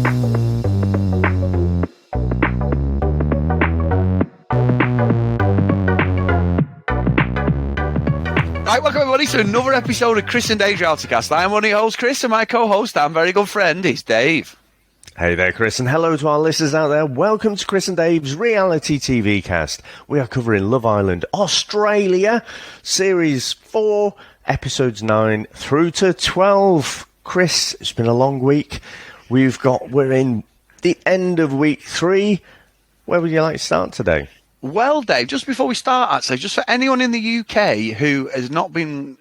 Right, welcome everybody to another episode of Chris and Dave's Realtycast. I'm one of your hosts, Chris, and my co-host and very good friend is Dave. Hey there, Chris, and hello to our listeners out there. Welcome to Chris and Dave's Reality TV Cast. We are covering Love Island Australia, Series 4, Episodes 9 through to 12. Chris, it's been a long week. We're in the end of week 3. Where would you like to start today? Well, Dave, just before we start, actually, just for anyone in the UK who has not been,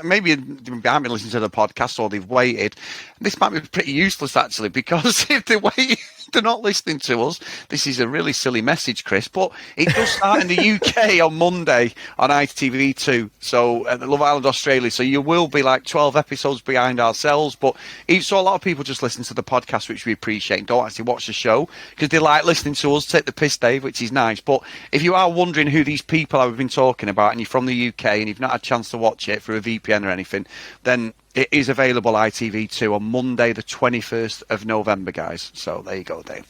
maybe they haven't been listening to the podcast or they've waited, this might be pretty useless, actually, because if they're not listening to us, this is a really silly message, Chris, but it does start in the UK on Monday on ITV2, so Love Island Australia, so you will be like 12 episodes behind ourselves, but so a lot of people just listen to the podcast, which we appreciate, and don't actually watch the show, because they like listening to us take the piss, Dave, which is nice, but if you are wondering who these people are we've been talking about, and you're from the UK, and you've not had a chance to watch it through a VPN or anything, then it is available ITV2 on Monday, the 21st of November, guys. So there you go, Dave.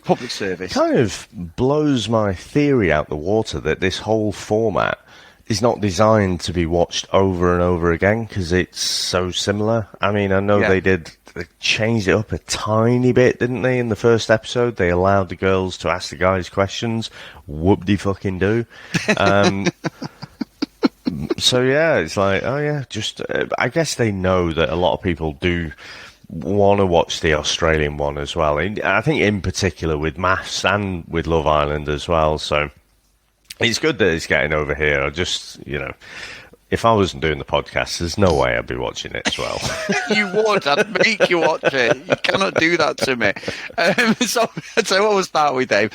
Public service. Kind of blows my theory out the water that this whole format is not designed to be watched over and over again because it's so similar. I mean, I know they changed it up a tiny bit, didn't they, in the first episode? They allowed the girls to ask the guys questions. Whoop-de-fucking-do. So, yeah, it's like, oh, yeah, just, I guess they know that a lot of people do want to watch the Australian one as well. I think in particular with Maths and with Love Island as well. So it's good that it's getting over here. I just, if I wasn't doing the podcast, there's no way I'd be watching it as well. You would. I'd make you watch it. You cannot do that to me. So what we'll start with, Dave.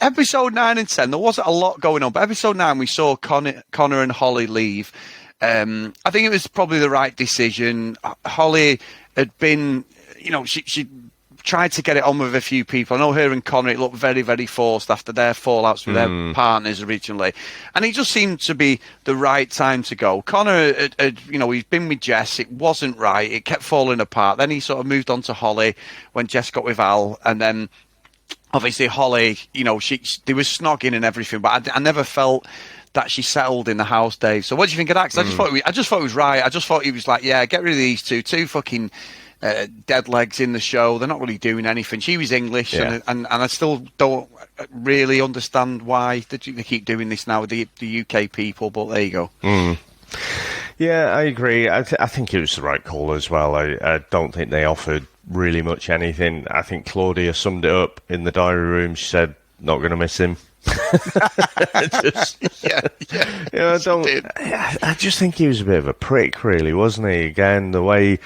Episode 9 and 10, there wasn't a lot going on, but episode 9 we saw Connor and Holly leave. I think it was probably the right decision. Holly had been, she tried to get it on with a few people. I know her and Connor, it looked very, very forced after their fallouts with their partners originally. And it just seemed to be the right time to go. Connor, he's been with Jess. It wasn't right. It kept falling apart. Then he sort of moved on to Holly when Jess got with Al. And then obviously Holly, they were snogging and everything, but I never felt that she settled in the house, Dave. So what do you think of that? Because I just thought it was right. I just thought he was like, yeah, get rid of these two fucking dead legs in the show. They're not really doing anything. She was English, and I still don't really understand why they keep doing this now with the UK people, but there you go. Yeah, I agree. I think it was the right call as well. I don't think they offered really much anything. I think Claudia summed it up in the diary room. She said, not going to miss him. I just think he was a bit of a prick, really, wasn't he? Again, the way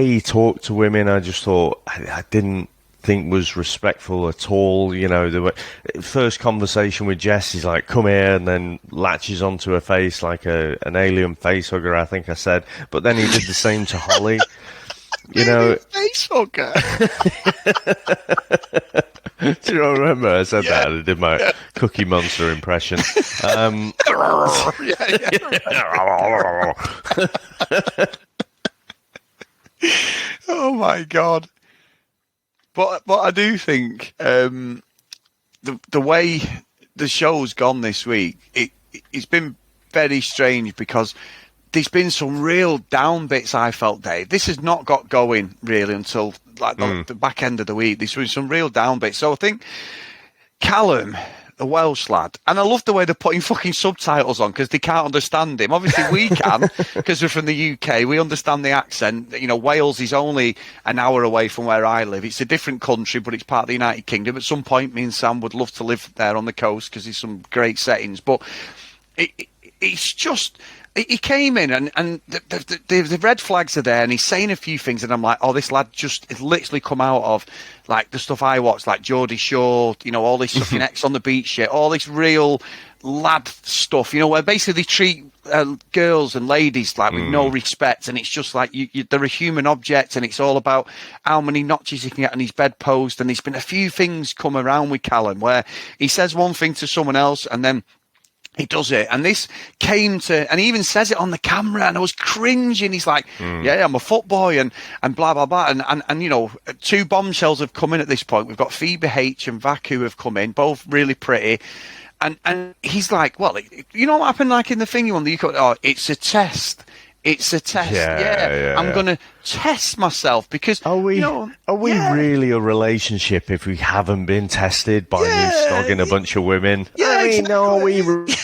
he talked to women, I just thought I didn't think was respectful at all. The first conversation with Jess, he's like, "Come here," and then latches onto her face like an alien face hugger, I think I said. But then he did the same to Holly. Face hugger. Do you remember I said that? I did my Cookie Monster impression. Oh my God! But I do think the way the show's gone this week, it's been very strange because there's been some real down bits, I felt, Dave. This has not got going really until like the back end of the week. There's been some real down bits. So I think Callum, the Welsh lad, and I love the way they're putting fucking subtitles on because they can't understand him. Obviously we can because we're from the UK. We understand the accent. Wales is only an hour away from where I live. It's a different country, but it's part of the United Kingdom. At some point, me and Sam would love to live there on the coast because there's some great settings. But it's just... He came in and the red flags are there and he's saying a few things and I'm like, oh, this lad just literally come out of like the stuff I watch, like Geordie Shore, all this stuff in X on the Beach shit, all this real lad stuff, where basically they treat girls and ladies like with no respect, and it's just like they're a human object, and it's all about how many notches he can get on his bedpost. And there's been a few things come around with Callum where he says one thing to someone else and then He does it. And this came to, and he even says it on the camera, and I was cringing. He's like, yeah, I'm a footboy and blah, blah, blah. And, you know, two bombshells have come in at this point. We've got Phoebe H and Vacu have come in, both really pretty. And he's like, well, you know what happened like in the thing you could, it's a test. It's a test. Yeah. I'm going to test myself because are we really a relationship if we haven't been tested by me snogging a bunch of women? Yeah, exactly. Are we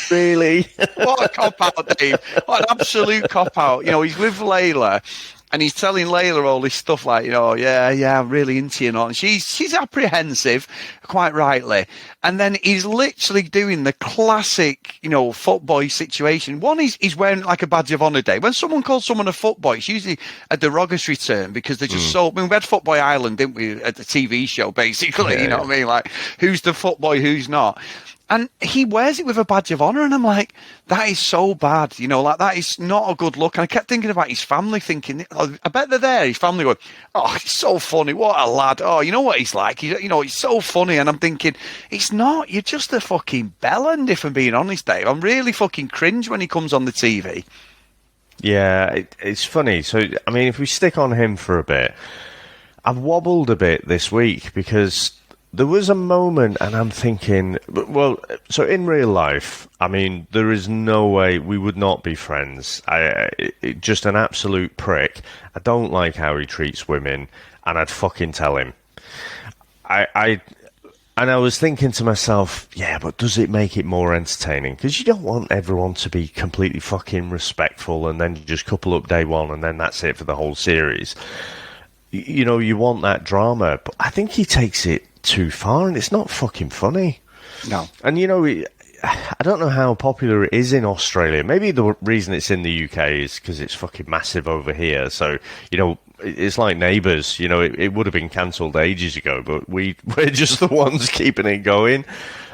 really? What a cop out, Dave! What an absolute cop out. You know, he's with Layla. And he's telling Layla all this stuff like, you know, yeah, I'm really into you. And she's apprehensive, quite rightly. And then he's literally doing the classic, you know, footboy situation. One is he's wearing like a badge of honour day. When someone calls someone a footboy, it's usually a derogatory term because they're just so... I mean, we had Footboy Island, didn't we, at the TV show, basically. You know what I mean? Like, who's the footboy, who's not? And he wears it with a badge of honour, and I'm like, that is so bad, you know, like that is not a good look. And I kept thinking about his family, thinking, oh, I bet they're there, his family going, oh, he's so funny, what a lad, oh, you know what he's like, you know, he's so funny. And I'm thinking, it's not, you're just a fucking bellend, if I'm being honest, Dave. I'm really fucking cringe when he comes on the TV. Yeah, it's funny. So, I mean, if we stick on him for a bit, I've wobbled a bit this week because... there was a moment, and I'm thinking, well, so in real life, I mean, there is no way we would not be friends. Just an absolute prick. I don't like how he treats women, and I'd fucking tell him. And I was thinking to myself, yeah, but does it make it more entertaining? Because you don't want everyone to be completely fucking respectful and then just couple up day one, and then that's it for the whole series. You know, you want that drama, but I think he takes it too far, and it's not fucking funny. No. And, you know, I don't know how popular it is in Australia. Maybe the reason it's in the UK is because it's fucking massive over here. So, you know, it's like Neighbours. You know, it would have been cancelled ages ago, but we're just the ones keeping it going.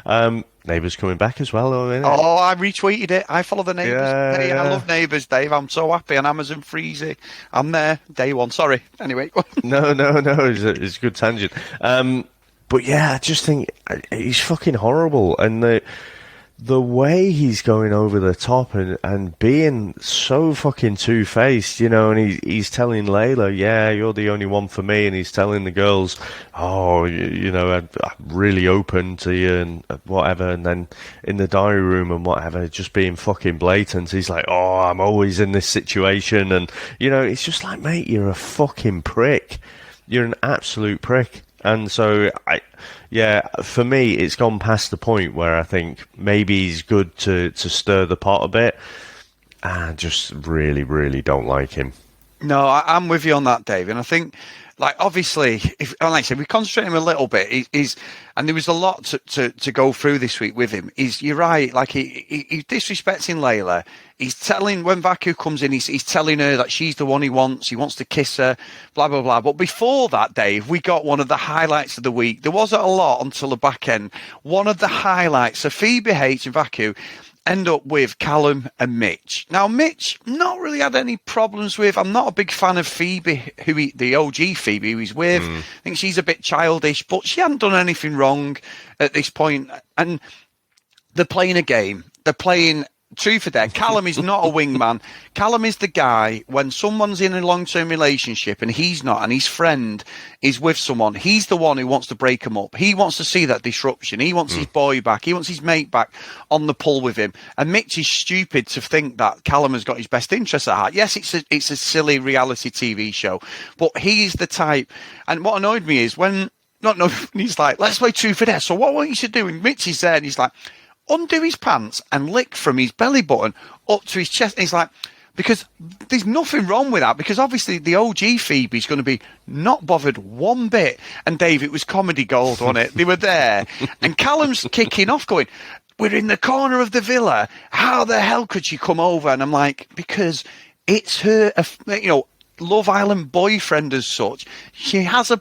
Neighbours coming back as well, though, isn't it? Oh, I retweeted it. I follow the Neighbours. Yeah, hey, I love Neighbours, Dave. I'm so happy on Amazon Freezy. I'm there, day one. Sorry. Anyway. No. It's a good tangent. But yeah, I just think he's fucking horrible. And the way he's going over the top and being so fucking two-faced, you know, and he's telling Layla, yeah, you're the only one for me, and he's telling the girls, oh, you know, I'm really open to you and whatever, and then in the diary room and whatever, just being fucking blatant. He's like, oh, I'm always in this situation, and, you know, it's just like, mate, you're a fucking prick. You're an absolute prick. And so, for me, it's gone past the point where I think maybe he's good to stir the pot a bit. I just really, really don't like him. No, I'm with you on that, Dave. And I think, like, obviously, like I said, we concentrate him a little bit. And there was a lot to go through this week with him. You're right, like, he's disrespecting Layla. He's telling, when Vacu comes in, he's telling her that she's the one he wants to kiss her, blah, blah, blah. But before that, Dave, we got one of the highlights of the week. There wasn't a lot until the back end. One of the highlights, so Phoebe H and Vacu end up with Callum and Mitch. Now, Mitch, not really had any problems with. I'm not a big fan of Phoebe, the OG Phoebe who he's with. I think she's a bit childish, but she hadn't done anything wrong at this point. And they're playing a game. They're playing truth or dare. Callum is not a wingman. Callum is the guy, when someone's in a long-term relationship and he's not, and his friend is with someone, he's the one who wants to break them up. He wants to see that disruption. He wants his boy back. He wants his mate back on the pull with him. And Mitch is stupid to think that Callum has got his best interests at heart. Yes, it's a silly reality TV show, but he's the type. And what annoyed me is when he's like, let's play truth or dare. So what I want you to do? And Mitch is there and he's like, undo his pants and lick from his belly button up to his chest. And he's like, because there's nothing wrong with that, because obviously the OG Phoebe's going to be not bothered one bit. And Dave, it was comedy gold, wasn't it? They were there. And Callum's kicking off going, we're in the corner of the villa. How the hell could she come over? And I'm like, because it's her, you know, Love Island boyfriend as such. She has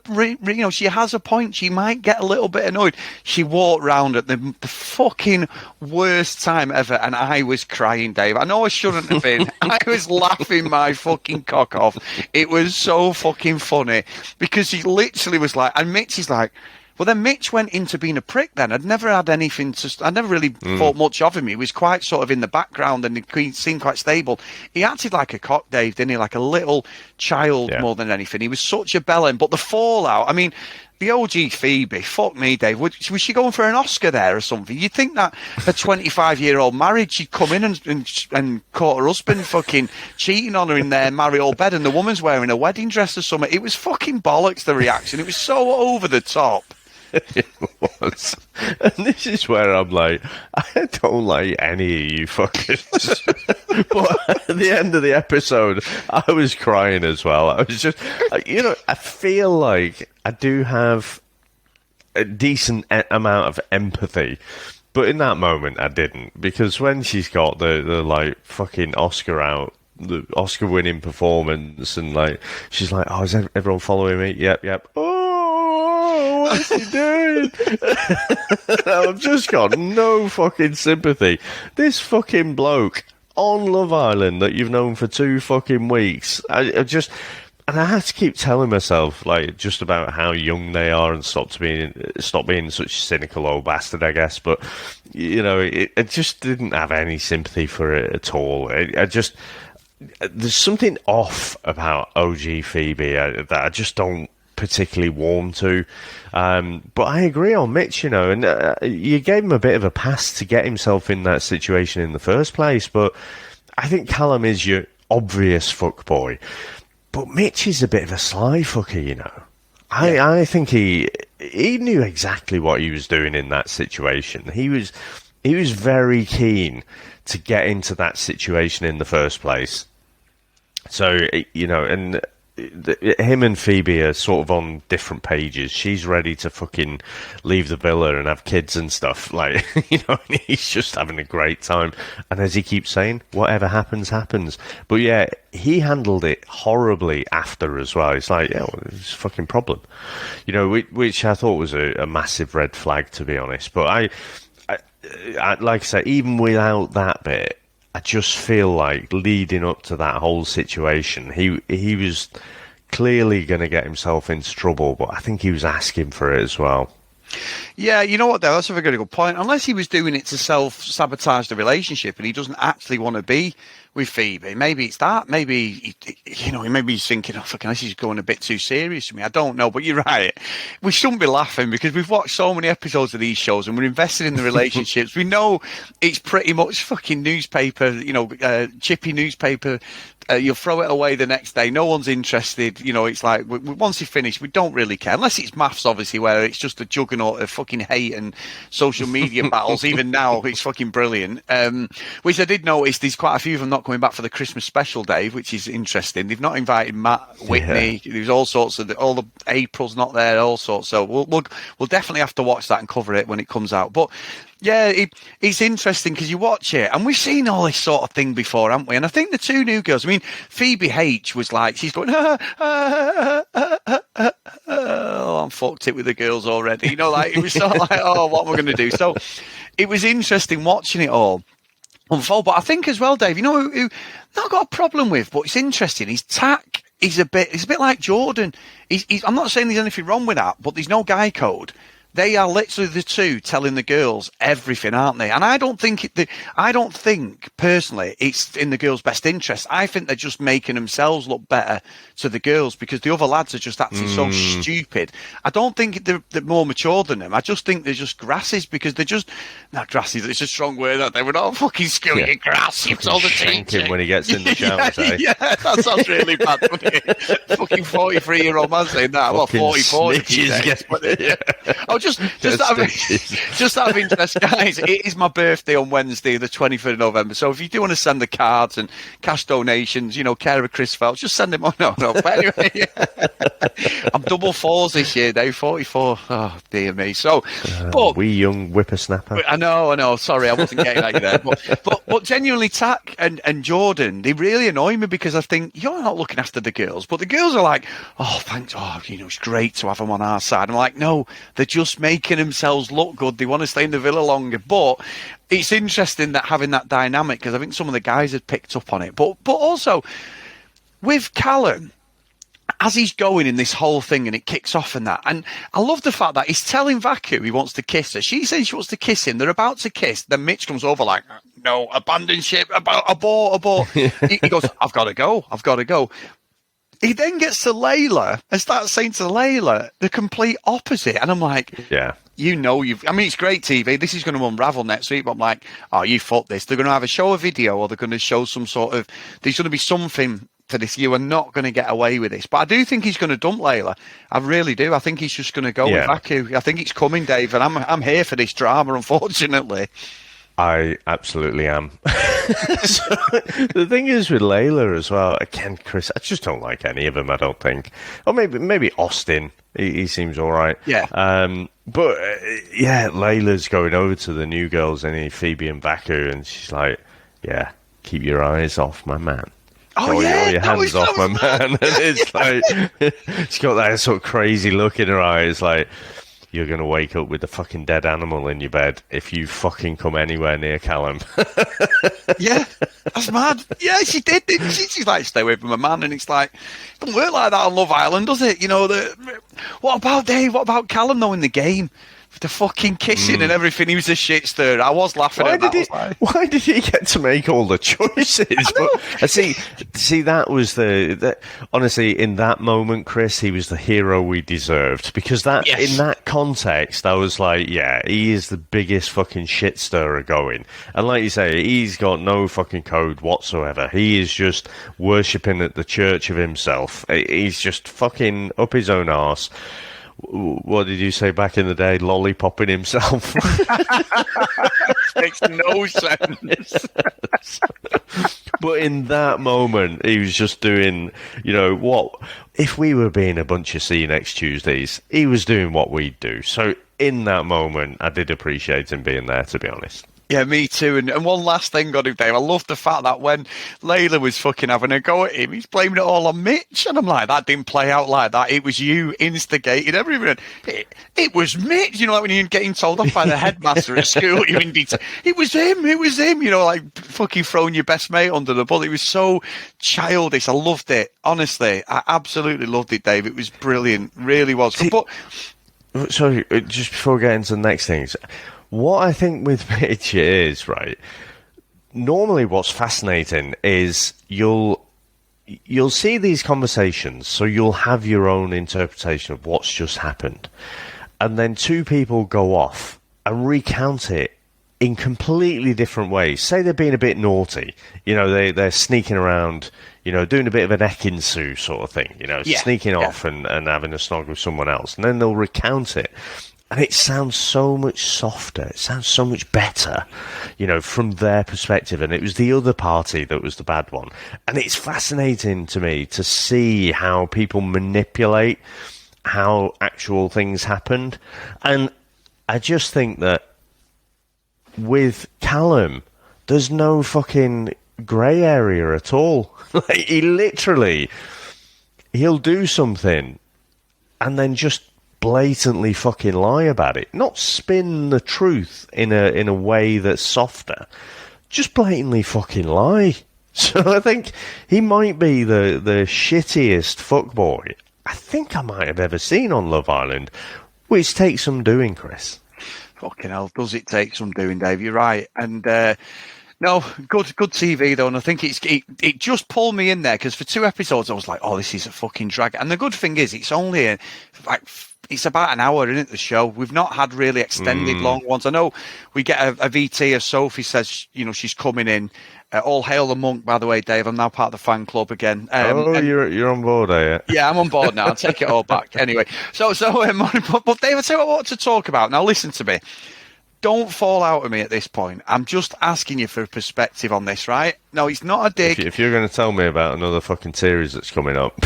she has a point. She might get a little bit annoyed. She walked round at the fucking worst time ever, and I was crying, Dave. I know I shouldn't have been. I was laughing my fucking cock off. It was so fucking funny because he literally was like, and Mitch is like, Well, then Mitch went into being a prick then. I'd never had anything I never really thought much of him. He was quite sort of in the background and he seemed quite stable. He acted like a cock, Dave, didn't he? Like a little child more than anything. He was such a bellend. But the fallout, I mean, the OG Phoebe, fuck me, Dave. Was she going for an Oscar there or something? You'd think that a 25-year-old married, she'd come in and caught her husband fucking cheating on her in their marital bed and the woman's wearing a wedding dress or something. It was fucking bollocks, the reaction. It was so over the top. It was. And this is where I'm like, I don't like any of you fuckers. But at the end of the episode, I was crying as well. I was just, I feel like I do have a decent amount of empathy. But in that moment, I didn't. Because when she's got the like, fucking Oscar out, the Oscar-winning performance, and, like, she's like, oh, is everyone following me? Yep. What's he doing? I've just got no fucking sympathy. This fucking bloke on Love Island that you've known for 2 fucking weeks, I have to keep telling myself, like, just about how young they are and stop being such a cynical old bastard, I guess. But, I just didn't have any sympathy for it at all. There's something off about OG Phoebe that I just don't particularly warm to. But I agree on Mitch, and you gave him a bit of a pass to get himself in that situation in the first place. But I think Callum is your obvious fuckboy. But Mitch is a bit of a sly fucker, I think he knew exactly what he was doing in that situation. He was very keen to get into that situation in the first place. So, and him and Phoebe are sort of on different pages. She's ready to fucking leave the villa and have kids and stuff. Like, and he's just having a great time. And as he keeps saying, whatever happens, happens. But yeah, he handled it horribly after as well. It's like, it's a fucking problem. Which I thought was a massive red flag, to be honest. But I like I said, even without that bit, I just feel like leading up to that whole situation, he was clearly going to get himself into trouble, but I think he was asking for it as well. Yeah, you know what, though? That's a very good point. Unless he was doing it to self-sabotage the relationship and he doesn't actually want to be with Phoebe, maybe it's that. Maybe, maybe he's thinking, oh, fucking, this is going a bit too serious for me. I don't know, but you're right. We shouldn't be laughing because we've watched so many episodes of these shows and we're invested in the relationships. We know it's pretty much fucking newspaper, chippy newspaper. You'll throw it away the next day. No one's interested. It's like, once you finish, we don't really care. Unless it's maths, obviously, where it's just a juggernaut of fucking hate and social media battles. Even now, it's fucking brilliant. Which I did notice, there's quite a few of them not coming back for the Christmas special, Dave, which is interesting. They've not invited Matt Whitney. Yeah. There's all sorts of, all the April's not there, all sorts. So we'll definitely have to watch that and cover it when it comes out. But yeah, it's interesting because you watch it, and we've seen all this sort of thing before, haven't we? And I think the 2 new girls, I mean, Phoebe H was like, she's going, oh, I'm fucked it with the girls already. It was sort of like, oh, what am I going to do? So it was interesting watching it all unfold. But I think as well, Dave, who not got a problem with, but it's interesting, his tack is a bit like Jordan. I'm not saying there's anything wrong with that, but there's no guy code. They are literally the 2 telling the girls everything, aren't they? And I don't think personally it's in the girls' best interest. I think they're just making themselves look better to the girls because the other lads are just acting so stupid. I don't think they're more mature than them. I just think they're just grasses because they're just not grasses. It's a strong word, aren't they? We're not fucking skewing your grass. It's all the teaching when he gets in the shower. Yeah, that sounds really bad. Fucking 43-year-old man saying that. Well, 44. Oh, just out of interest, guys, it is my birthday on Wednesday, the 23rd of November. So if you do want to send the cards and cash donations, care of Chris Phelps, just send them on. No. But anyway, I'm double 4s this year, Dave. 44. Oh, dear me. So, but wee young whippersnapper. I know. Sorry, I wasn't getting at you there. But genuinely, Tack and Jordan, they really annoy me because I think you're not looking after the girls. But the girls are like, oh, thanks. Oh, it's great to have them on our side. I'm like, no, they're just making themselves look good. They want to stay in the villa longer. But it's interesting that having that dynamic because I think some of the guys had picked up on it. But also with Callum, as he's going in this whole thing and it kicks off and that, and I love the fact that he's telling Vacu he wants to kiss her. She says she wants to kiss him. They're about to kiss. Then Mitch comes over like, no, abandon ship, abort. He goes, I've got to go. He then gets to Layla and starts saying to Layla the complete opposite. And I'm like, yeah. It's great TV. This is going to unravel next week. But I'm like, oh, you fucked this. They're going to have a video or they're going to show some sort of, there's going to be something for this. You are not going to get away with this. But I do think he's going to dump Layla. I really do. I think he's just going to go with Vacu. I think it's coming, Dave. And I'm here for this drama, unfortunately. I absolutely am. So, the thing is with Layla as well, again, Chris, I just don't like any of them, I don't think. Or maybe Austin. He seems all right. Yeah. But Layla's going over to the new girls, Phoebe and Vacu, and she's like, yeah, keep your eyes off my man. Oh, yeah. All your hands off my man. And it's like, she's got that sort of crazy look in her eyes, like, you're going to wake up with a fucking dead animal in your bed if you fucking come anywhere near Callum. Yeah, that's mad. Yeah, she did. Didn't she? She's like, stay away from my man. And it's like, it doesn't work like that on Love Island, does it? You know, what about Dave? What about Callum, though, in the game? The fucking kissing and everything. He was a shit stirrer. I was laughing at that. Why did he get to make all the choices? But see, that was honestly, in that moment, Chris, he was the hero we deserved. Because in that context, I was like, yeah, he is the biggest fucking shit stirrer going. And like you say, he's got no fucking code whatsoever. He is just worshipping at the church of himself. He's just fucking up his own arse. What did you say back in the day? Lollipopping himself. Makes no sense. But in that moment, he was just doing, what? If we were being a bunch of See You Next Tuesdays, he was doing what we'd do. So in that moment, I did appreciate him being there, to be honest. Yeah, me too. And one last thing on him, Dave. I love the fact that when Layla was fucking having a go at him, he's blaming it all on Mitch. And I'm like, that didn't play out like that. It was you instigated everything. It was Mitch. You know, like when you're getting told off by the headmaster at school, you're in detail. It was him. You know, like fucking throwing your best mate under the bus. It was so childish. I loved it. Honestly, I absolutely loved it, Dave. It was brilliant. Really was. Sorry, just before we get into the next things. What I think with Mitch is, right, normally what's fascinating is you'll see these conversations, so you'll have your own interpretation of what's just happened. And then two people go off and recount it in completely different ways. Say they're being a bit naughty, they're sneaking around, doing a bit of an Ekin-Su sort of thing, sneaking off and having a snog with someone else. And then they'll recount it. And it sounds so much softer. It sounds so much better, from their perspective. And it was the other party that was the bad one. And it's fascinating to me to see how people manipulate how actual things happened. And I just think that with Callum, there's no fucking grey area at all. Like, he'll do something and then just blatantly fucking lie about it, not spin the truth in a way that's softer, just blatantly fucking lie. So I think he might be the shittiest fuckboy I think I might have ever seen on Love Island, which takes some doing, Chris. Fucking hell, does it take some doing, Dave? You're right. And no, good TV though, and I think it just pulled me in there because for 2 episodes I was like, oh, this is a fucking drag. And the good thing is, it's only it's about an hour, isn't it, the show? We've not had really extended long ones. I know we get a VT as Sophie says, she's coming in. All hail the monk, by the way, Dave. I'm now part of the fan club again. You're on board, are you? Yeah, I'm on board now. I'll take it all back. Anyway, so but Dave, I'll tell you what I want to talk about. Now, listen to me. Don't fall out of me at this point. I'm just asking you for a perspective on this, right? No, it's not a dig. If you're going to tell me about another fucking series that's coming up.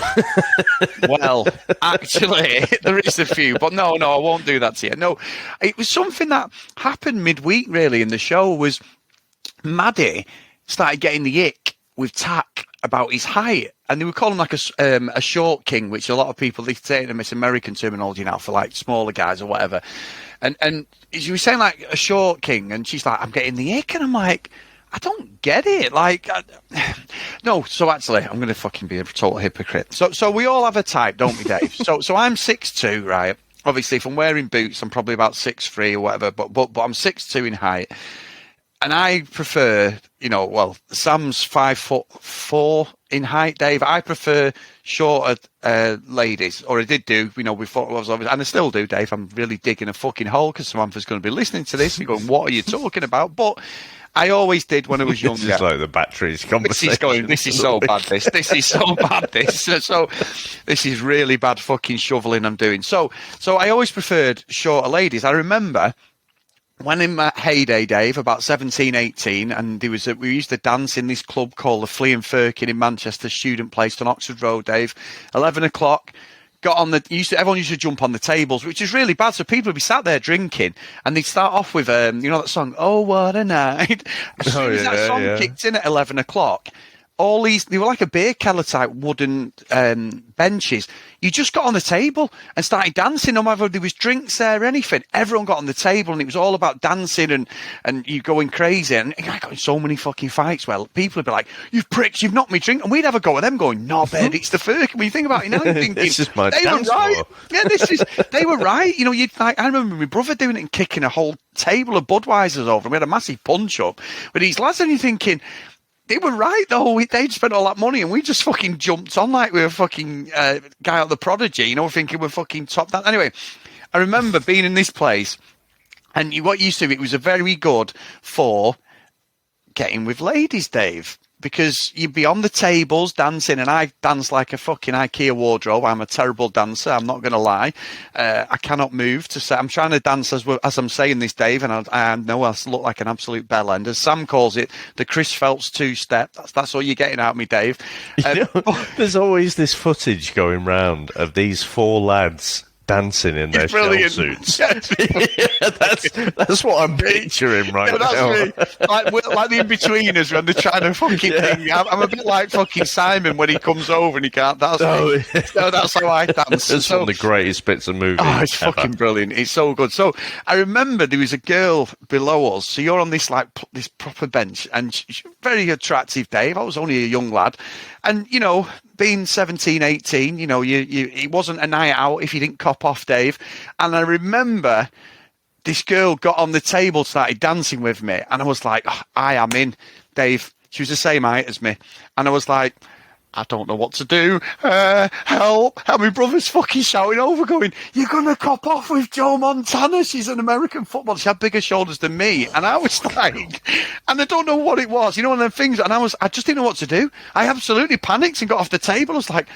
Well, actually, there is a few. But no, I won't do that to you. No, it was something that happened midweek, really, in the show was Maddie started getting the ick with Tack about his height. And they would call him like a short king, which a lot of people, they say in Miss American terminology now for like smaller guys or whatever. And she was saying like a short king, and she's like, I'm getting the ick. And I'm like, I don't get it. No. So actually, I'm going to fucking be a total hypocrite. So we all have a type, don't we, Dave? So I'm 6'2", right? Obviously, if I'm wearing boots, I'm probably about 6'3" or whatever. But I'm 6'2" in height, and I prefer, Sam's 5'4" in height, Dave. I prefer shorter ladies, or I did do, before I was obviously, and I still do, Dave. I'm really digging a fucking hole because Samantha's going to be listening to this and going, "What are you talking about?" But I always did when I was younger. This is like the batteries conversation. This is so bad, this is so bad, this. So this is really bad fucking shoveling I'm doing. So I always preferred shorter ladies. I remember when in my heyday, Dave, about 17, 18, and we used to dance in this club called the Flea and Firkin in Manchester, student place on Oxford Road, Dave. 11 o'clock. Got on everyone used to jump on the tables, which is really bad. So people would be sat there drinking, and they'd start off with, that song, "Oh, What a Night." As soon as that song kicked in at 11 o'clock, they were like a beer keller type wooden benches. You just got on the table and started dancing, no matter if there was drinks there or anything. Everyone got on the table, and it was all about dancing and you going crazy. And I got in so many fucking fights where people would be like, "You pricks, you've knocked me drink," and we'd have a go at them, going, "No, bed, it's the Firk." When you think about it now, you're thinking, this is my they dance were right. floor. Yeah, they were right. I remember my brother doing it and kicking a whole table of Budweisers over, and we had a massive punch up with these lads, and you're thinking, they were right, though. They'd spent all that money, and we just fucking jumped on like we were fucking Guy out of the Prodigy, thinking we're fucking top that. Anyway, I remember being in this place, and what used to, it was a very good for getting with ladies, Dave. Because you'd be on the tables dancing, and I dance like a fucking IKEA wardrobe. I'm a terrible dancer, I'm not going to lie. I cannot move to say. I'm trying to dance as I'm saying this, Dave, and I know I look like an absolute bellend. As Sam calls it, the Chris Phelps two-step. That's all you're getting out of me, Dave. There's always this footage going round of these four lads dancing in their shell suits. That's what I'm picturing right now. Me. Like the in-betweeners when they're trying to fucking thing. I'm a bit like fucking Simon when he comes over and he can't dance. So that's how I dance. It's one of the greatest bits of movies. Oh, it's fucking brilliant. It's so good. So I remember there was a girl below us. So you're on this this proper bench, and she's very attractive, Dave. I was only a young lad, and being 17, 18, it wasn't a night out if you didn't cop off, Dave. And I remember this girl got on the table, started dancing with me, and I was like, I am in, Dave. She was the same height as me. And I was like, I don't know what to do. Help. And my brother's fucking shouting over, going, "You're going to cop off with Joe Montana. She's an American footballer. She had bigger shoulders than me." And I was like, and I don't know what it was, one of them things. And I just didn't know what to do. I absolutely panicked and got off the table. I was like,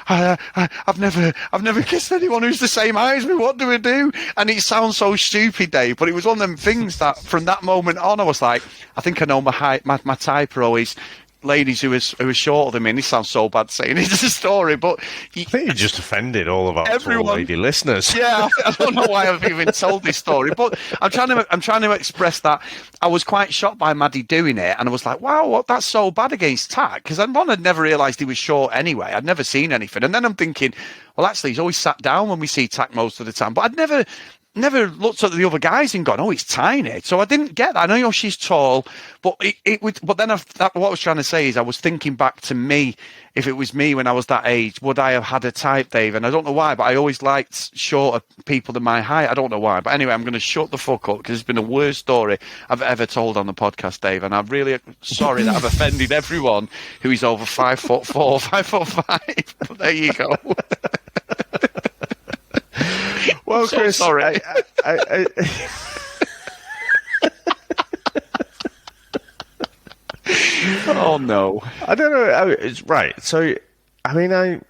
I've never kissed anyone who's the same height as me. What do I do? And it sounds so stupid, Dave, but it was one of them things that from that moment on, I was like, I think I know my height. My type are always ladies who are shorter than me. And this sounds so bad saying it's a story, but I think you just offended all of our tall lady listeners. Yeah, I don't know why I've even told this story, but I'm trying to express that I was quite shocked by Maddie doing it, and I was like, wow, that's so bad against Tack, because I'd never realised he was short anyway. I'd never seen anything, and then I'm thinking, well, actually, he's always sat down when we see Tack most of the time, but I'd never looked at the other guys and gone, "Oh, he's tiny." So I didn't get that. I know she's tall, but it would. But then what I was trying to say is, I was thinking back to me. If it was me when I was that age, would I have had a type, Dave? And I don't know why, but I always liked shorter people than my height. I don't know why, but anyway, I'm going to shut the fuck up because it's been the worst story I've ever told on the podcast, Dave. And I'm really sorry that I've offended everyone who is over 5'4", 5'5". But there you go. Well, so Chris, sorry. Oh no! I don't know. It's right. So, I mean, I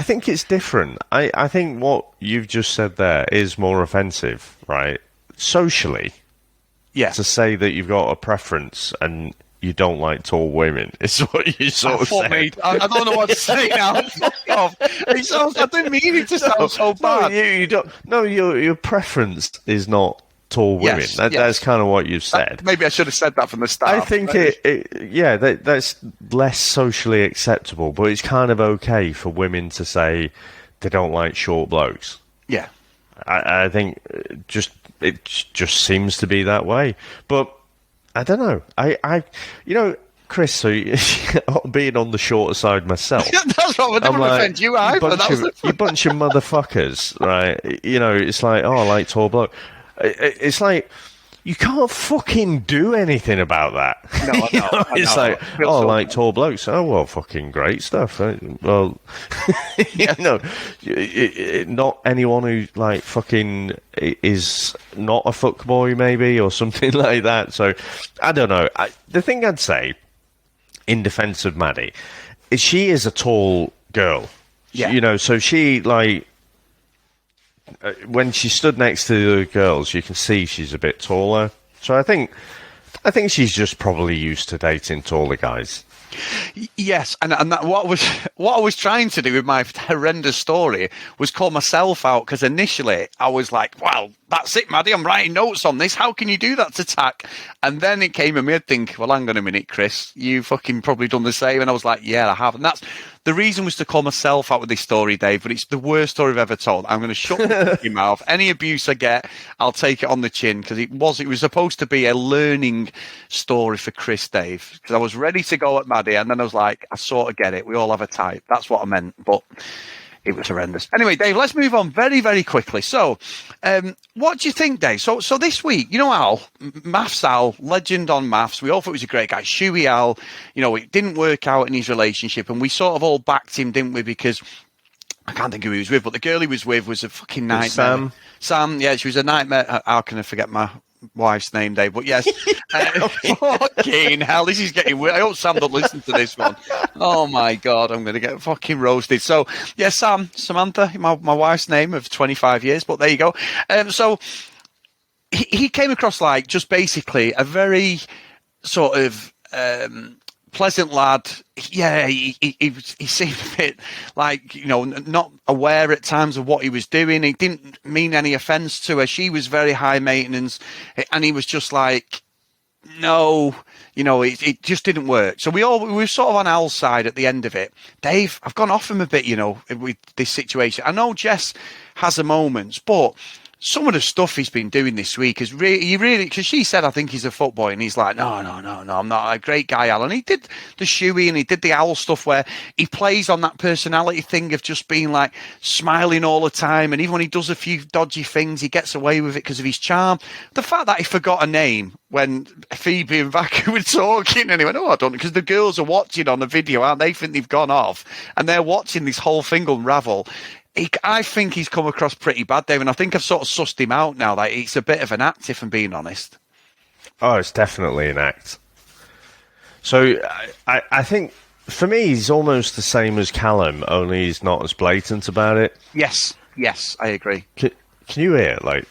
think it's different. I think what you've just said there is more offensive, right? Socially, yeah. To say that you've got a preference and you don't like tall women is what you sort of said. I don't know what to say now. I didn't mean it to sound so bad. No, you don't. No, your preference is not tall women. Yes, That's kind of what you've said. Maybe I should have said that from the start. I think that's less socially acceptable, but it's kind of okay for women to say they don't like short blokes. Yeah, I think it just seems to be that way. But I don't know. You know, Chris, so being on the shorter side myself. That's what I didn't want to offend you either. You bunch of motherfuckers, right? You know, it's like, oh, I like tall bloke. It's like, you can't fucking do anything about that. No, I know. It's like, oh, I like tall blokes. Oh, well, fucking great stuff. Well, you know, not anyone who, like, fucking is not a fuckboy, maybe, or something like that. So, I don't know. The thing I'd say, in defense of Maddie, is she is a tall girl. Yeah. You know, so she, like, when she stood next to the girls, you can see she's a bit taller. So I think she's just probably used to dating taller guys. Yes, and that, what I was trying to do with my horrendous story was call myself out, because initially I was like, well, that's it, Maddie, I'm writing notes on this. How can you do that to Tack? And then it came in me, I'd think, well, hang on a minute, Chris, you fucking probably done the same. And I was like, yeah, I have. And that's the reason, was to call myself out with this story, Dave, but it's the worst story I've ever told. I'm going to shut my mouth. Any abuse I get, I'll take it on the chin, because it was supposed to be a learning story for Chris, Dave, because I was ready to go at Maddie, and then I was like, I sort of get it. We all have a type. That's what I meant, but it was horrendous. Anyway, Dave, let's move on very, very quickly. So, what do you think, Dave? So this week, you know, Al, legend on maths. We all thought he was a great guy. Shuey Al, you know, it didn't work out in his relationship, and we sort of all backed him, didn't we? Because I can't think who he was with, but the girl he was with was a fucking nightmare. Sam, yeah, she was a nightmare. How can I forget my wife's name, Dave? But yes, fucking hell, this is getting weird. I hope Sam don't listen to this one. Oh my God, I'm going to get fucking roasted. So yeah, Samantha, my wife's name of 25 years, but there you go. So he came across like just basically a very sort of pleasant lad. Yeah, he seemed a bit like, you know, not aware at times of what he was doing. He didn't mean any offence to her. She was very high maintenance, and he was just like, no, you know, it just didn't work. So we were sort of on Al's side at the end of it. Dave, I've gone off him a bit, you know, with this situation. I know Jess has her moments, but some of the stuff he's been doing this week is really, because she said, I think he's a fuckboy, and he's like, no, I'm not. A great guy, Alan. He did the Shuey and he did the Owl stuff where he plays on that personality thing of just being like smiling all the time, and even when he does a few dodgy things, he gets away with it because of his charm. The fact that he forgot a name when Phoebe and Vacu were talking, and he went, oh, I don't know, because the girls are watching on the video, aren't they? Think they've gone off, and they're watching this whole thing unravel. I think he's come across pretty bad, Dave, and I think I've sort of sussed him out now that it's a bit of an act, if I'm being honest. Oh, it's definitely an act. So I think, for me, he's almost the same as Callum, only he's not as blatant about it. Yes, I agree. Can you hear? Like,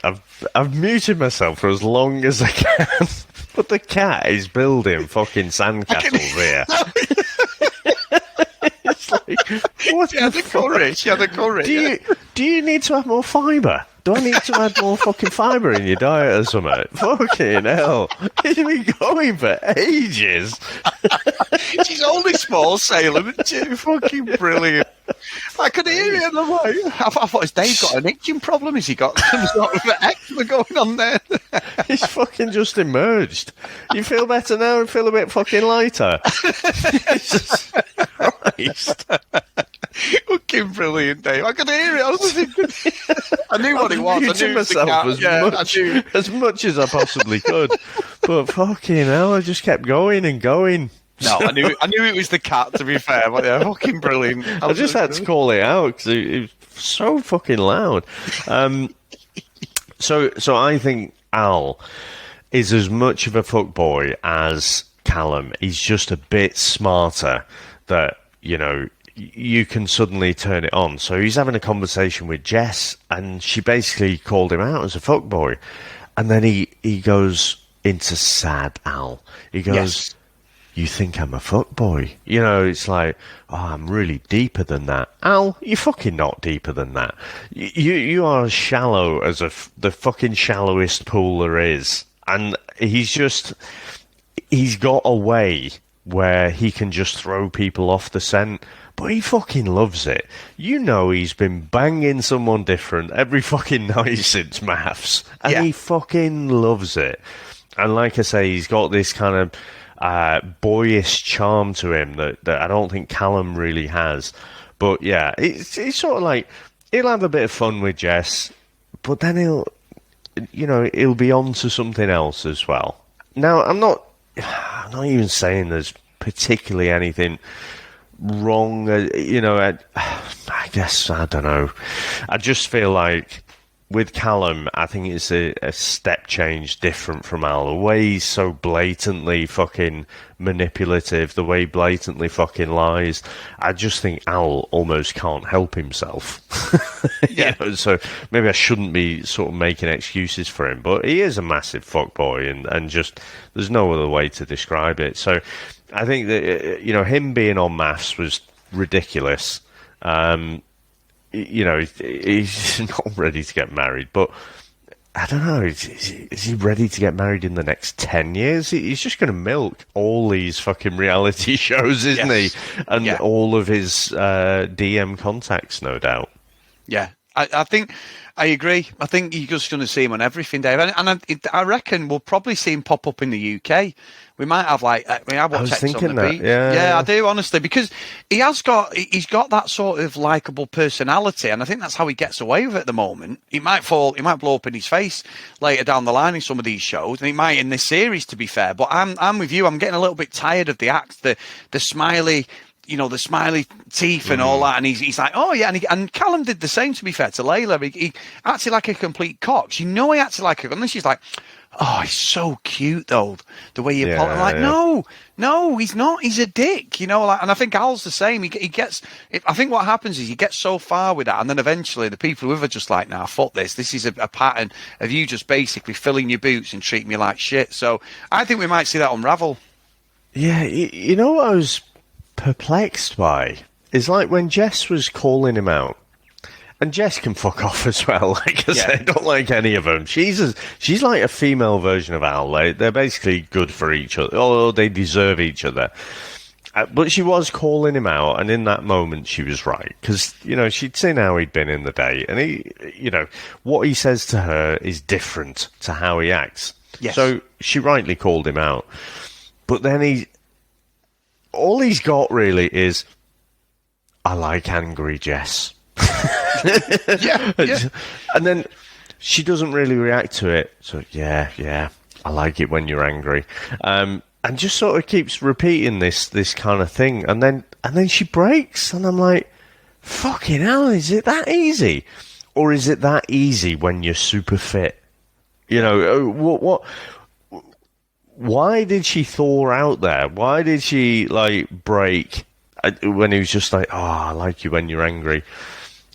I've muted myself for as long as I can, but the cat is building fucking sandcastles here. It's like, what She had the courage. Do you need to have more fibre? Do I need to add more fucking fibre in your diet or something? Fucking hell. It's been going for ages. She's only small, Salem, isn't she? Fucking brilliant. I could hear it, and I'm like, I thought, has Dave got an itching problem? Has he got some sort of eczema going on there? He's fucking just emerged. You feel better now and feel a bit fucking lighter? Jesus Christ. Fucking brilliant, Dave. I could hear it. I knew what it was. I knew myself as much as I possibly could. But fucking hell, I just kept going and going. No, I knew it was the cat, to be fair. But yeah, fucking brilliant. I just had to call it out because it was so fucking loud. So I think Al is as much of a fuckboy as Callum. He's just a bit smarter that, you know, you can suddenly turn it on. So he's having a conversation with Jess, and she basically called him out as a fuckboy. And then he goes into sad Al. He goes, yes. You think I'm a fuckboy? You know, it's like, oh, I'm really deeper than that. Al, you're fucking not deeper than that. You are as shallow as the fucking shallowest pool there is. And he's got a way where he can just throw people off the scent. But he fucking loves it. You know he's been banging someone different every fucking night since maths. And he fucking loves it. And like I say, he's got this kind of boyish charm to him that I don't think Callum really has. But yeah, it's sort of like he'll have a bit of fun with Jess, but then he'll be on to something else as well. Now, I'm not even saying there's particularly anything wrong. I guess, I don't know. I just feel like with Callum, I think it's a step change different from Al. The way he's so blatantly fucking manipulative, the way he blatantly fucking lies, I just think Al almost can't help himself. Yeah. So maybe I shouldn't be sort of making excuses for him, but he is a massive fuckboy, and just there's no other way to describe it. So I think that him being on maths was ridiculous. He's not ready to get married, but I don't know. Is he ready to get married in the next 10 years? He's just going to milk all these fucking reality shows, isn't he? And all of his DM contacts, no doubt. Yeah, I think I agree. I think you're just going to see him on everything, Dave. And I reckon we'll probably see him pop up in the UK. We might have I watch X on the beach. Yeah, I do, honestly, because he's got that sort of likable personality, and I think that's how he gets away with it at the moment. He might blow up in his face later down the line in some of these shows, and he might in this series, to be fair. But I'm with you. I'm getting a little bit tired of the act, the smiley. The smiley teeth and all that, and he's like, oh yeah, and Callum did the same, to be fair, to Layla. He acted like a complete cock. He acted like a, and then she's like, oh, he's so cute though, the way you I'm like, no, he's not. He's a dick, and I think Al's the same. He gets. I think what happens is he gets so far with that, and then eventually the people with are just like, nah, fuck this. This is a pattern of you just basically filling your boots and treating me like shit. So I think we might see that unravel. Yeah, you know what I was perplexed by is like when Jess was calling him out, and Jess can fuck off as well. Like I said, I don't like any of them. She's like a female version of Al. They're basically good for each other, although they deserve each other. But she was calling him out, and in that moment she was right, because she'd seen how he'd been in the day, and he, what he says to her is different to how he acts. Yes. So she rightly called him out, but then all he's got really is, I like angry Jess. yeah. And then she doesn't really react to it. So, yeah, I like it when you're angry. And just sort of keeps repeating this kind of thing. And then she breaks. And I'm like, fucking hell, is it that easy? Or is it that easy when you're super fit? What why did she thaw out there? Why did she, break when he was just like, oh, I like you when you're angry?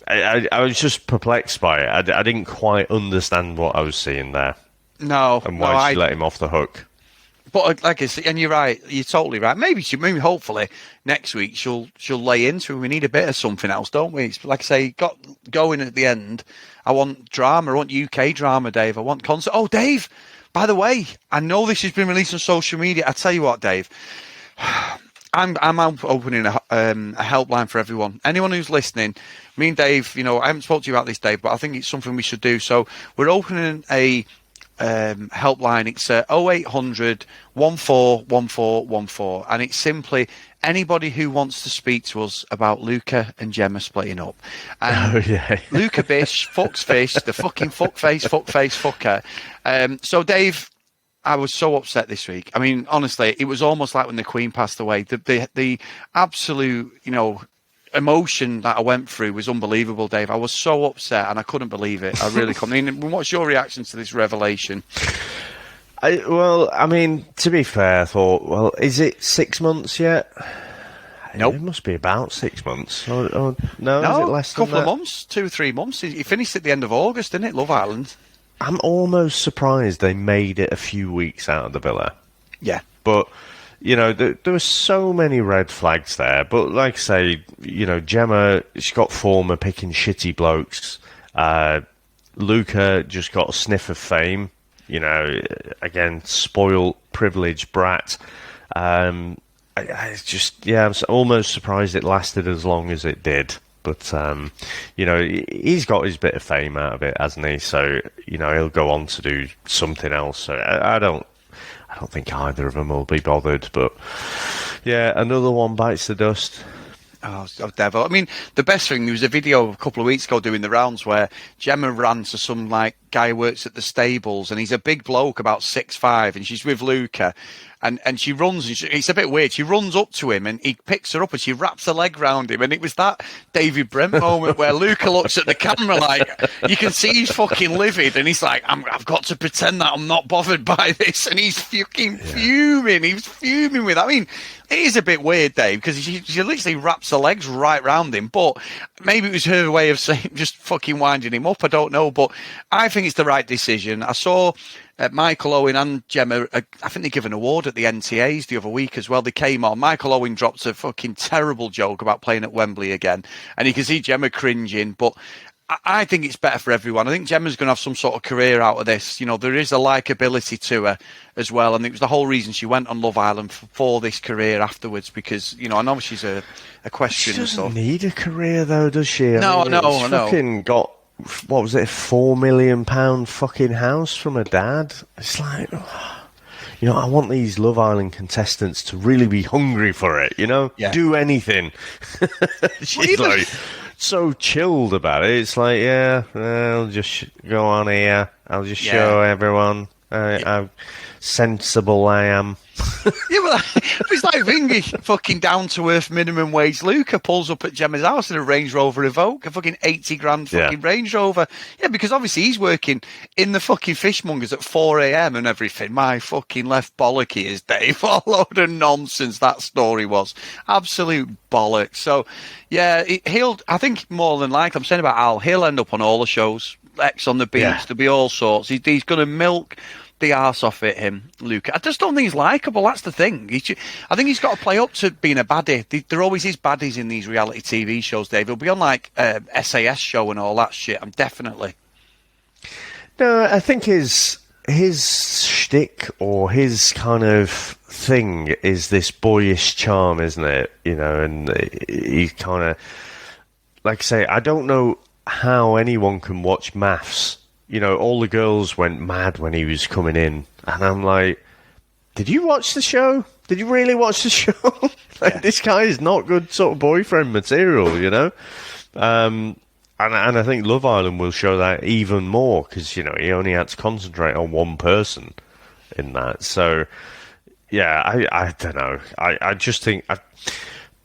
I was just perplexed by it. I didn't quite understand what I was seeing there. No. And why she let him off the hook. But like I said, and you're right, you're totally right. Maybe hopefully next week she'll lay into it. We need a bit of something else, don't we? It's, like I say, got going at the end. I want drama. I want UK drama, Dave. I want concert. Oh, Dave, by the way, I know this has been released on social media. I tell you what, Dave, I'm opening a helpline for everyone. Anyone who's listening, me and Dave, I haven't spoken to you about this, Dave, but I think it's something we should do. So we're opening a helpline. It's 0800 141414, and it's simply anybody who wants to speak to us about Luca and Gemma splitting up. And Luca Bish fucks Fish, the fucking fuckface fucker. So Dave, I was so upset this week. I mean, honestly, it was almost like when the Queen passed away. The absolute, emotion that I went through was unbelievable, Dave. I was so upset and I couldn't believe it. I really couldn't. I mean, what's your reaction to this revelation? To be fair, I thought, is it 6 months yet? Nope. It must be about 6 months. No, is it less than that? A couple of months, 2 or 3 months. He finished at the end of August, didn't it, Love Island? I'm almost surprised they made it a few weeks out of the villa. Yeah. But, there were so many red flags there. But like I say, Gemma, she got former picking shitty blokes. Luca just got a sniff of fame. Again, spoiled, privileged brat. I'm almost surprised it lasted as long as it did. But, he's got his bit of fame out of it, hasn't he? So, he'll go on to do something else. So I don't I don't think either of them will be bothered. But yeah, another one bites the dust. Oh, devil. I mean, the best thing, there was a video a couple of weeks ago doing the rounds where Gemma ran to some, like, guy who works at the stables, and he's a big bloke, about 6'5", and she's with Luca, and she runs, and it's a bit weird. She runs up to him, and he picks her up, and she wraps a leg round him, and it was that David Brent moment where Luca looks at the camera like, you can see he's fucking livid, and he's like, I've got to pretend that I'm not bothered by this, and he's fucking fuming. He's fuming with that. I mean, it is a bit weird, Dave, because she literally wraps her legs right round him, but maybe it was her way of saying, just fucking winding him up, I don't know, but I think it's the right decision. I saw Michael Owen and Gemma, I think they give an award at the NTAs the other week as well. They came on. Michael Owen dropped a fucking terrible joke about playing at Wembley again, and you can see Gemma cringing, but I think it's better for everyone. I think Gemma's going to have some sort of career out of this. You know, there is a likability to her as well, and it was the whole reason she went on Love Island for this career afterwards, because, you know, I know she's a question. She doesn't need a career, though, does she? I know. Fucking got, what was it, £4 million fucking house from her dad? It's like, you know, I want these Love Island contestants to really be hungry for it, you know? Yeah. Do anything. She's like so chilled about it. It's like, yeah, I'll just go on here. I'll just show everyone how sensible I am. Yeah, well, it's like Vingy, fucking down-to-earth minimum wage Luca pulls up at Gemma's house in a Range Rover Evoque, a fucking 80 grand fucking Range Rover. Yeah, because obviously he's working in the fucking fishmongers at 4 a.m. and everything. My fucking left bollock he is, Dave. What a load of nonsense that story was. Absolute bollocks. So, yeah, I think more than likely, I'm saying about Al, he'll end up on all the shows. X on the beach, there'll be all sorts. He's going to milk the arse off it, him, Luca. I just don't think he's likeable. That's the thing. I think he's got to play up to being a baddie. There always is baddies in these reality TV shows, Dave. He'll be on like SAS show and all that shit. I'm definitely. No, I think his shtick or his kind of thing is this boyish charm, isn't it? You know, and he kind of, like I say, I don't know how anyone can watch Maths. You know, all the girls went mad when he was coming in. And I'm like, did you watch the show? Did you really watch the show? This guy is not good sort of boyfriend material, you know? And I think Love Island will show that even more because, you know, he only had to concentrate on one person in that. So, yeah, I don't know. I just think...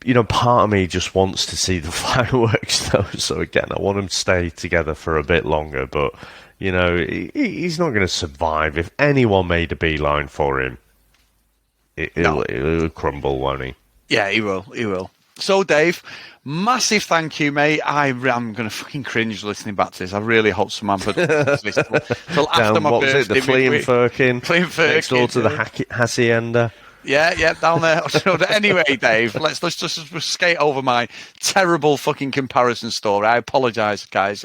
You know, part of me just wants to see the fireworks, though. So, again, I want them to stay together for a bit longer. But, you know, he's not going to survive. If anyone made a beeline for him, it'll crumble, won't he? Yeah, he will. So, Dave, massive thank you, mate. I'm going to fucking cringe listening back to this. I really hope someone put this till after my birthday. Was it? The Flea and Firkin? Next door to the Hacienda. Yeah, down there. Anyway, Dave, let's just skate over my terrible fucking comparison story. I apologise, guys.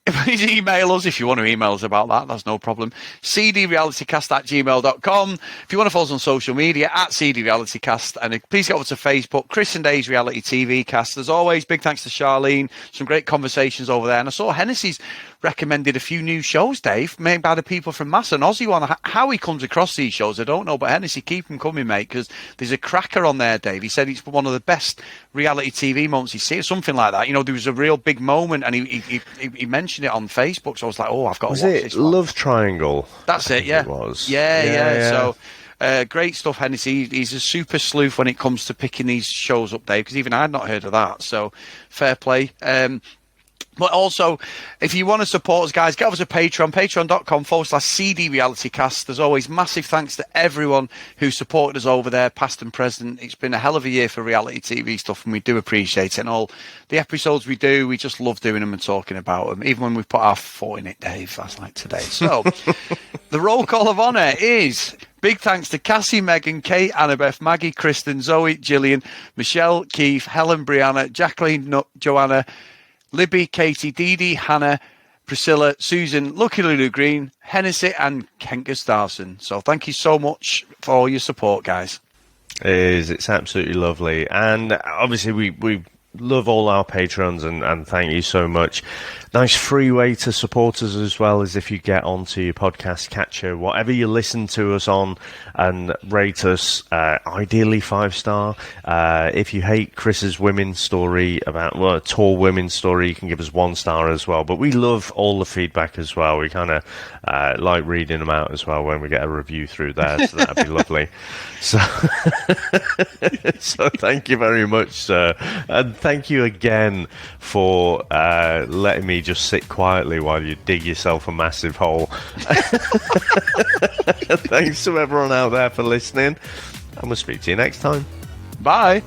Please email us if you want to email us about that. That's no problem. cdrealitycast@gmail.com. If you want to follow us on social media, @cdrealitycast. And please get over to Facebook, Chris and Dave's Reality TV Cast. As always, big thanks to Charlene. Some great conversations over there. And I saw Hennessy's recommended a few new shows, Dave, made by the people from Massa and Aussie one. How he comes across these shows, I don't know. But Hennessy, keep them coming, mate, because there's a cracker on there, Dave. He said it's one of the best reality TV moments he's seen, something like that. You know, there was a real big moment, and he mentioned it on Facebook, so I was like, oh, I've got to watch this. Was it Love Triangle? That's it, yeah. It was. Yeah. So, great stuff, Hennessy. He's a super sleuth when it comes to picking these shows up, Dave, because even I'd not heard of that. So, fair play. But also, if you want to support us, guys, get over to Patreon, patreon.com/CD RealityCast. As always, massive thanks to everyone who supported us over there, past and present. It's been a hell of a year for reality TV stuff, and we do appreciate it. And all the episodes we do, we just love doing them and talking about them, even when we put our foot in it, Dave. That's like today. So, the roll call of honour is... Big thanks to Cassie, Megan, Kate, Annabeth, Maggie, Kristen, Zoe, Gillian, Michelle, Keith, Helen, Brianna, Jacqueline, Joanna, Libby, Katie, Dee Dee, Hannah, Priscilla, Susan, Lucky Lulu Green, Hennessy, and Kent Gustafson. So thank you so much for all your support, guys. It's absolutely lovely. And obviously we love all our patrons and thank you so much. Nice free way to support us as well is if you get onto your podcast catcher, whatever you listen to us on, and rate us, ideally 5-star. If you hate Chris's women's story a tall women's story, you can give us 1 star as well. But we love all the feedback as well. We kind of like reading them out as well when we get a review through there, so that'd be lovely. So, so thank you very much, sir. And thank you again for letting me just sit quietly while you dig yourself a massive hole. Thanks to everyone out there for listening, and we'll speak to you next time. Bye.